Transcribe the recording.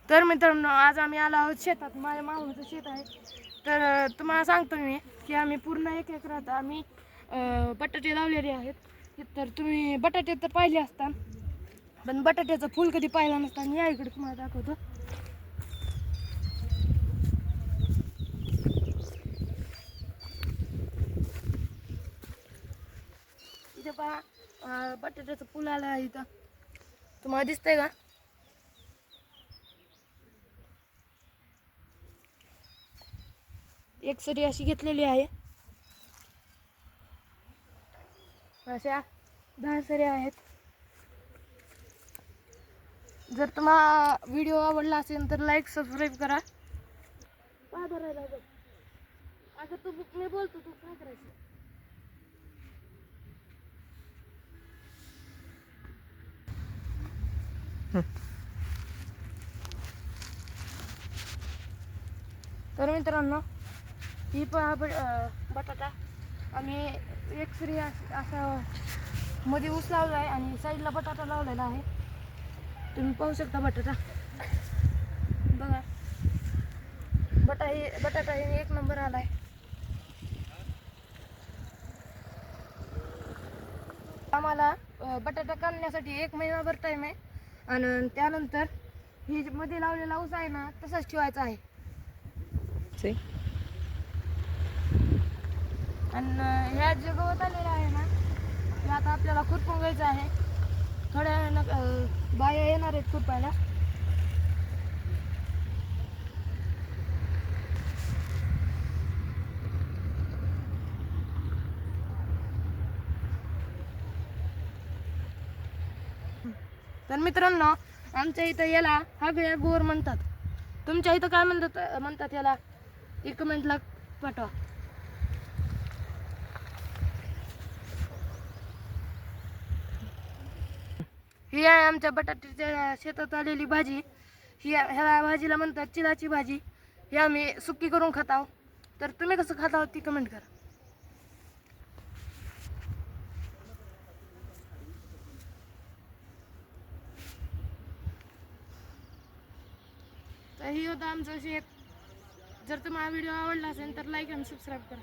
तर मित्रांनो, आज आम्ही आलो आहोत शेतात. माझ्या मामाचं शेत आहे. तर तुम्हाला सांगतो मी की आम्ही पूर्ण 1 एकरात आम्ही बटाटे लावलेले आहेत. तर तुम्ही बटाटे तर पाहिले असतात, पण बटाट्याचं फूल कधी पाहिलं नसताना या इकडे तुम्हाला दाखवतो. इथे पहा, बटाट्याचं फूल आलं आहे. इथं तुम्हाला दिसतंय का? एक सरी अशी घेतलेली आहे. अशा 10 सरी आहेत. जर तुम्हाला व्हिडिओ आवडला असेल तर लाईक सबस्क्राईब करा. काय भरायला आता तू मी बोलतो, तू काय करायचं? तर मित्रांनो, ही बटाटा आम्ही एक सरी असा मध्ये ऊस लावला आहे आणि साईडला बटाटा लावलेला आहे. तुम्ही पाहू शकता बटाटा बघा. बटाटा हे 1 नंबर आलाय. आम्हाला बटाटा काढण्यासाठी 1 महिनाभर टाईम आहे आणि त्यानंतर ही मध्ये लावलेला ऊस आहे ना, तसाच ठेवायचा आहे. आणि ह्या जे गवत आलेलं आहे ना, ते आता आपल्याला खुरपून घ्यायचं आहे. थोड्या वेळानं बाया येणार आहेत खुरपायला. तर मित्रांनो, आमच्या इथं याला हागळ्या गोर म्हणतात. तुमच्या इथं काय म्हणतात याला? एक कमेंटला पाठवा. ही आहे आमच्या बटाट्याच्या शेतात आलेली भाजी. ह्याला भाजीला म्हणतात चिलाची भाजी. ही आम्ही सुक्की करून खात आहोत. तर तुम्ही कसं खात आहोत ती कमेंट करा. तर ही होतं आमचं शेत. जर तुम्हाला व्हिडिओ आवडला असेल तर लाईक आणि सबस्क्राईब करा.